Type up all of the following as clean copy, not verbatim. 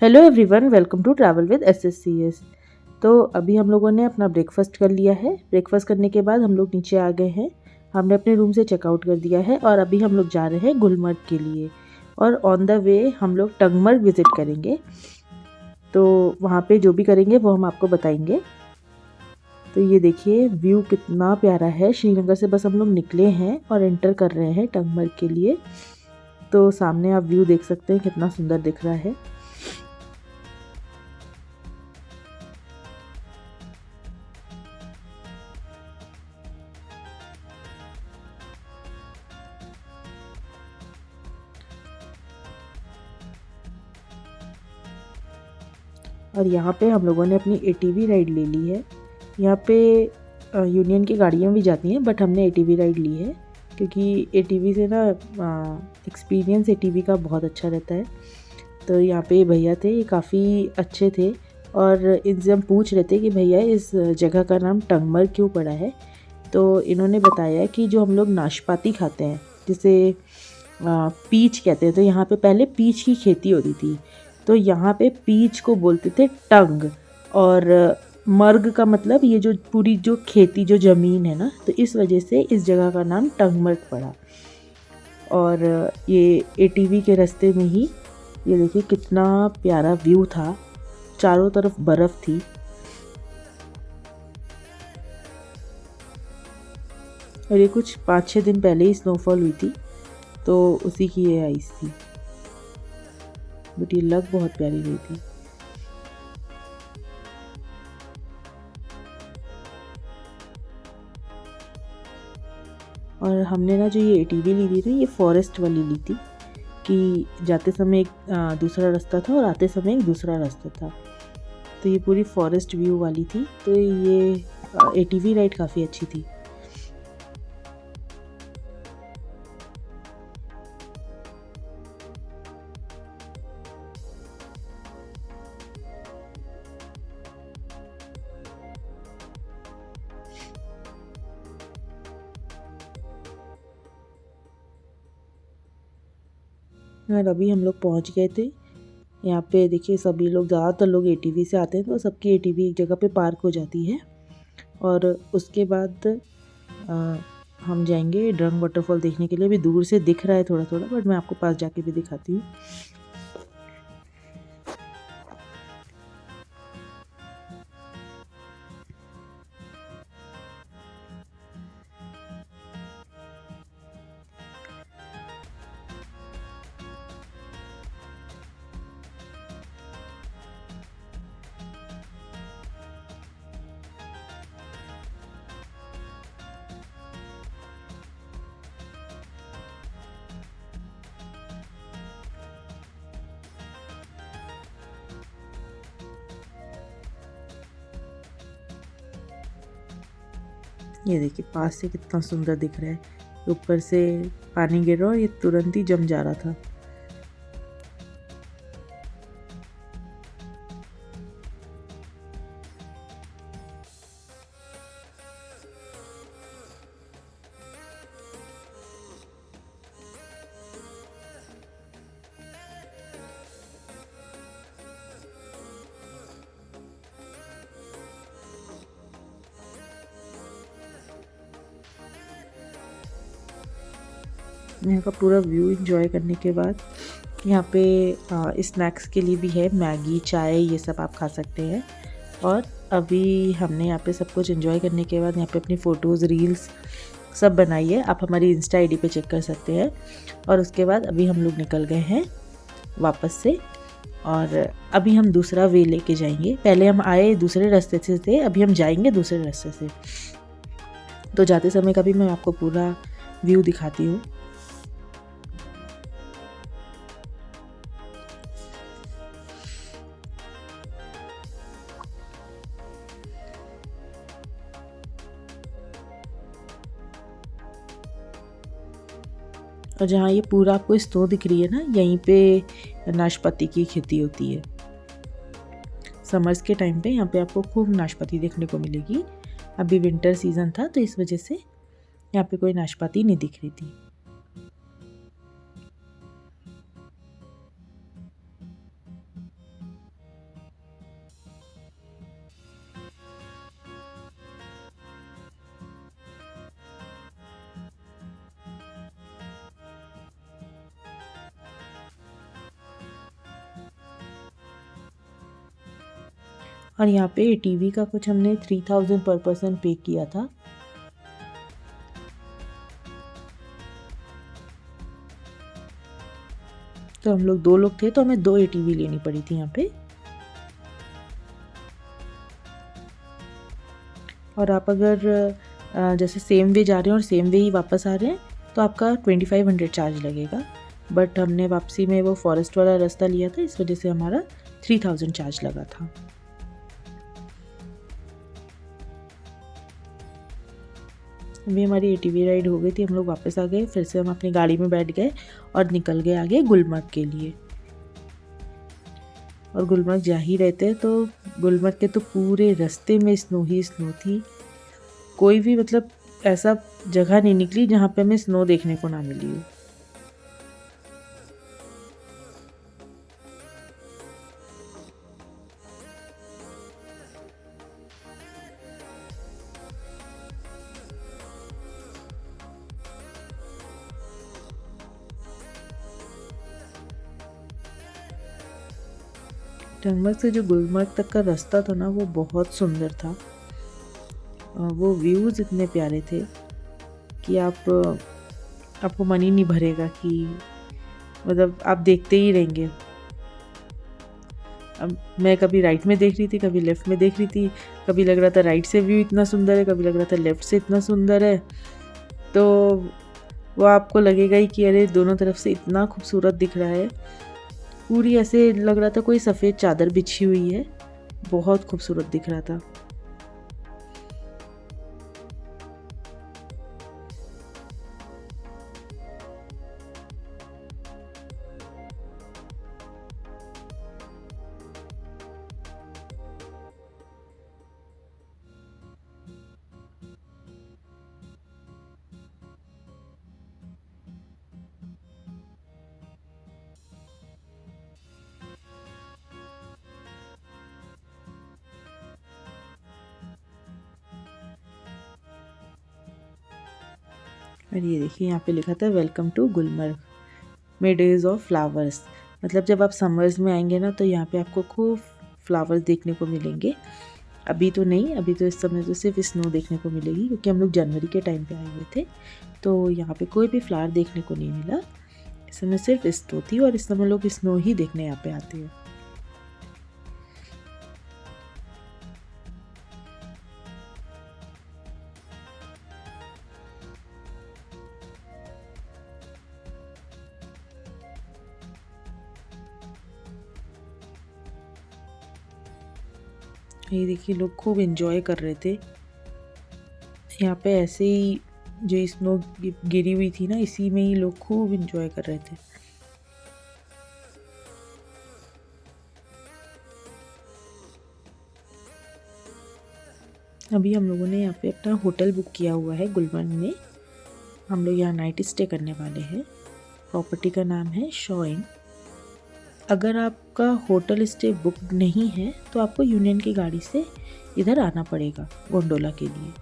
Hello everyone, welcome to travel with SSCS। तो अभी हम लोगों ने अपना ब्रेकफास्ट कर लिया है। ब्रेकफास्ट करने के बाद हम लोग नीचे आ गए हैं। हमने अपने रूम से चेकआउट कर दिया है और अभी हम लोग जा रहे हैं गुलमर्ग के लिए। और ऑन द वे हम लोग टंगमर्ग विज़िट करेंगे। तो वहाँ पे जो भी करेंगे वो हम आपको बताएंगे। तो ये देखिए व्यू कितना प्यारा है। श्रीनगर से बस हम लोग निकले हैं और एंटर कर रहे हैं टंगमर्ग के लिए। तो सामने आप व्यू देख सकते हैं कितना सुंदर दिख रहा है। और यहाँ पे हम लोगों ने अपनी ATV राइड ले ली है। यहाँ पे यूनियन की गाड़ियाँ भी जाती हैं, बट हमने ATV राइड ली है क्योंकि ATV से ना एक्सपीरियंस ATV का बहुत अच्छा रहता है। तो यहाँ पे भैया थे, ये काफ़ी अच्छे थे और इनसे हम पूछ रहे थे कि भैया इस जगह का नाम टंगमर्ग क्यों पड़ा है। तो इन्होंने बताया कि जो हम लोग नाशपाती खाते हैं जिसे पीच कहते हैं, तो यहाँ पे पहले पीच की खेती होती थी। तो यहाँ पे पीच को बोलते थे टंग, और मर्ग का मतलब ये जो पूरी जो खेती जो ज़मीन है ना, तो इस वजह से इस जगह का नाम टंगमर्ग पड़ा। और ये ATV के रास्ते में ही ये देखिए कितना प्यारा व्यू था, चारों तरफ बर्फ़ थी। और ये कुछ 5-6 दिन पहले ही स्नोफॉल हुई थी, तो उसी की ये आइस थी, बट ये लग बहुत प्यारी रही थी। और हमने ना जो ये ATV ली थी ना, ये फॉरेस्ट वाली ली थी कि जाते समय एक दूसरा रास्ता था और आते समय एक दूसरा रास्ता था। तो ये पूरी फॉरेस्ट व्यू वाली थी। तो ये ATV राइड काफ़ी अच्छी थी। और अभी हम लोग पहुंच गए थे। यहाँ पे देखिए सभी लोग, ज़्यादातर लोग ATV से आते हैं, तो सबकी ATV एक जगह पे पार्क हो जाती है। और उसके बाद आ, हम जाएंगे ड्रंग वाटरफॉल देखने के लिए। अभी दूर से दिख रहा है थोड़ा थोड़ा, बट मैं आपको पास जाके भी दिखाती हूँ। ये देखिए पास से कितना सुंदर दिख रहा है। ऊपर से पानी गिर रहा है और ये तुरंत ही जम जा रहा था। यहाँ का पूरा व्यू एंजॉय करने के बाद यहाँ पे स्नैक्स के लिए भी है, मैगी, चाय, ये सब आप खा सकते हैं। और अभी हमने यहाँ पे सब कुछ एंजॉय करने के बाद यहाँ पे अपनी फ़ोटोज़, रील्स सब बनाई है। आप हमारी इंस्टा ID पे चेक कर सकते हैं। और उसके बाद अभी हम लोग निकल गए हैं वापस से, और अभी हम दूसरा वे लेके जाएंगे। पहले हम आए दूसरे रास्ते से थे, अभी हम जाएंगे दूसरे रास्ते से। तो जाते समय का भी मैं आपको पूरा व्यू दिखाती हूँ। और जहाँ ये पूरा आपको स्नो दिख रही है ना, यहीं पे नाशपाती की खेती होती है। समर्स के टाइम पे यहाँ पे आपको खूब नाशपाती देखने को मिलेगी। अभी विंटर सीज़न था, तो इस वजह से यहाँ पे कोई नाशपाती नहीं दिख रही थी। और यहाँ पे टीवी का कुछ हमने 3000 पर पर्सन पे किया था। तो हम लोग 2 लोग थे, तो हमें 2 एटीवी लेनी पड़ी थी यहाँ पे। और आप अगर जैसे सेम वे जा रहे हैं और सेम वे ही वापस आ रहे हैं तो आपका 2500 चार्ज लगेगा। बट हमने वापसी में वो फॉरेस्ट वाला रास्ता लिया था, इस वजह से हमारा 3000 चार्ज लगा था। अभी हमारी एटीवी राइड हो गई थी, हम लोग वापस आ गए। फिर से हम अपनी गाड़ी में बैठ गए और निकल गए आगे गुलमर्ग के लिए। और गुलमर्ग जा ही रहते हैं तो गुलमर्ग के तो पूरे रास्ते में स्नो ही स्नो थी। कोई भी मतलब ऐसा जगह नहीं निकली जहाँ पे हमें स्नो देखने को ना मिली हो। टनमर्ग से जो गुलमर्ग तक का रास्ता था ना, वो बहुत सुंदर था। वो व्यूज़ इतने प्यारे थे कि आपको मन ही नहीं भरेगा कि मतलब आप देखते ही रहेंगे। अब मैं कभी राइट में देख रही थी, कभी लेफ़्ट में देख रही थी, कभी लग रहा था राइट से व्यू इतना सुंदर है, कभी लग रहा था लेफ़्ट से इतना सुंदर है। तो वो आपको लगेगा ही कि अरे दोनों तरफ से इतना खूबसूरत दिख रहा है। पूरी ऐसे लग रहा था कोई सफ़ेद चादर बिछी हुई है, बहुत खूबसूरत दिख रहा था। और ये देखिए यहाँ पे लिखा था welcome to Gulmarg May days of flowers. मतलब जब आप समर्स में आएंगे ना तो यहाँ पे आपको खूब फ्लावर्स देखने को मिलेंगे। अभी तो नहीं, अभी तो इस समय तो सिर्फ स्नो देखने को मिलेगी, क्योंकि हम लोग जनवरी के टाइम पे आए हुए थे। तो यहाँ पे कोई भी फ्लावर देखने को नहीं मिला। इस समय सिर्फ स्नो थी और इस समय लोग स्नो ही देखने यहाँ पे आते हैं। ये देखिए लोग खूब एंजॉय कर रहे थे यहाँ पे। ऐसे ही जो स्नो गिरी हुई थी ना, इसी में ही लोग खूब एंजॉय कर रहे थे। अभी हम लोगों ने यहाँ पे अपना होटल बुक किया हुआ है गुलमर्ग में। हम लोग यहाँ नाइट स्टे करने वाले हैं। प्रॉपर्टी का नाम है शॉ इन। अगर आपका होटल स्टे बुक नहीं है तो आपको यूनियन की गाड़ी से इधर आना पड़ेगा गोंडोला के लिए।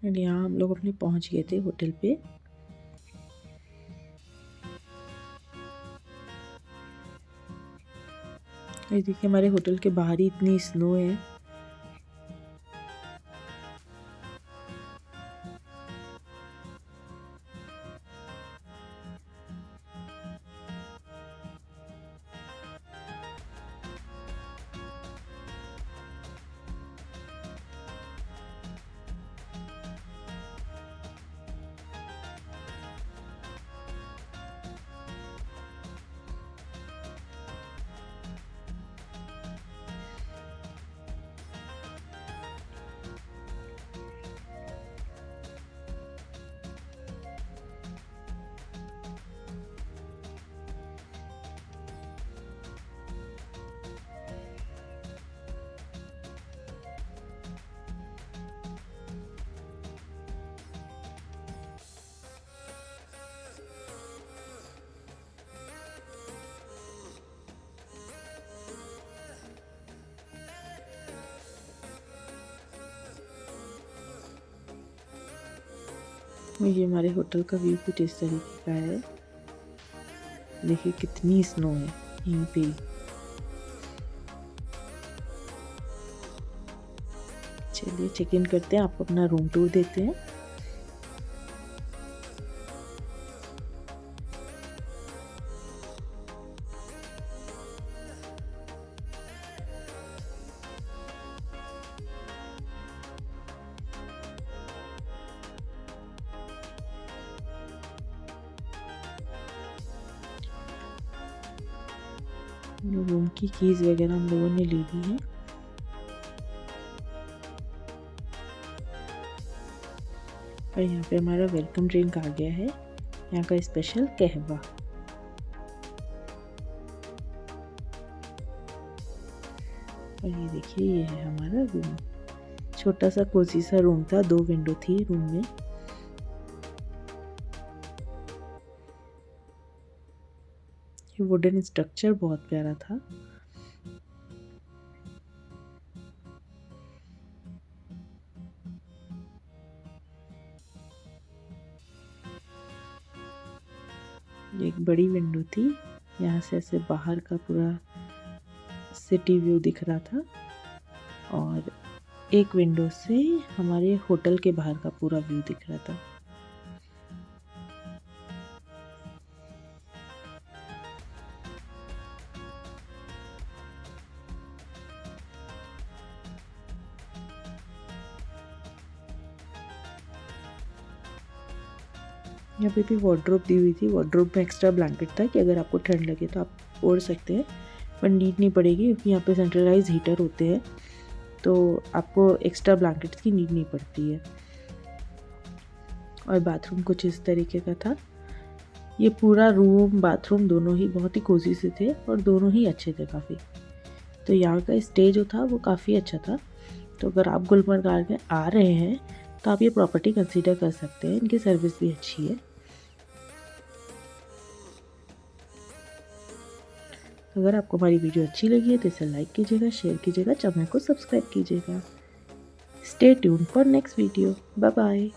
और यहाँ हम लोग अपने पहुँच गए थे होटल पे। ये देखिए हमारे होटल के बाहर ही इतनी स्नो है। ये हमारे होटल का व्यू कुछ इस तरीके का है। देखिए कितनी स्नो है यहीं पे। चलिए चेक इन करते हैं, आपको अपना रूम टूर देते हैं। रूम की कीज वगैरह हम लोगों ने ले ली है। और यहाँ पे हमारा वेलकम ड्रिंक आ गया है, यहाँ का स्पेशल कहवा। और ये देखिए ये है हमारा रूम। छोटा सा कोजी सा रूम था, 2 विंडो थी रूम में। ये वुडन स्ट्रक्चर बहुत प्यारा था। ये एक बड़ी विंडो थी, यहाँ से ऐसे बाहर का पूरा सिटी व्यू दिख रहा था। और एक विंडो से हमारे होटल के बाहर का पूरा व्यू दिख रहा था। यहाँ पे भी वार्डरोब दी हुई थी। वार्डरोब में एक्स्ट्रा ब्लैंकेट था कि अगर आपको ठंड लगे तो आप ओढ़ सकते हैं, पर नीड नहीं पड़ेगी क्योंकि यहाँ पे सेंट्रलाइज हीटर होते हैं, तो आपको एक्स्ट्रा ब्लैंकेट्स की नीड नहीं पड़ती है। और बाथरूम कुछ इस तरीके का था। ये पूरा रूम बाथरूम दोनों ही बहुत ही कोजी से थे और दोनों ही अच्छे थे काफ़ी। तो यहाँ का स्टे जो था वो काफ़ी अच्छा था। तो अगर आप गुलमर्ग आ रहे हैं तो आप ये प्रॉपर्टी कंसीडर कर सकते हैं, इनकी सर्विस भी अच्छी है। अगर आपको हमारी वीडियो अच्छी लगी है तो इसे लाइक कीजिएगा, शेयर कीजिएगा, चैनल को सब्सक्राइब कीजिएगा। Stay tune for next video. Bye bye.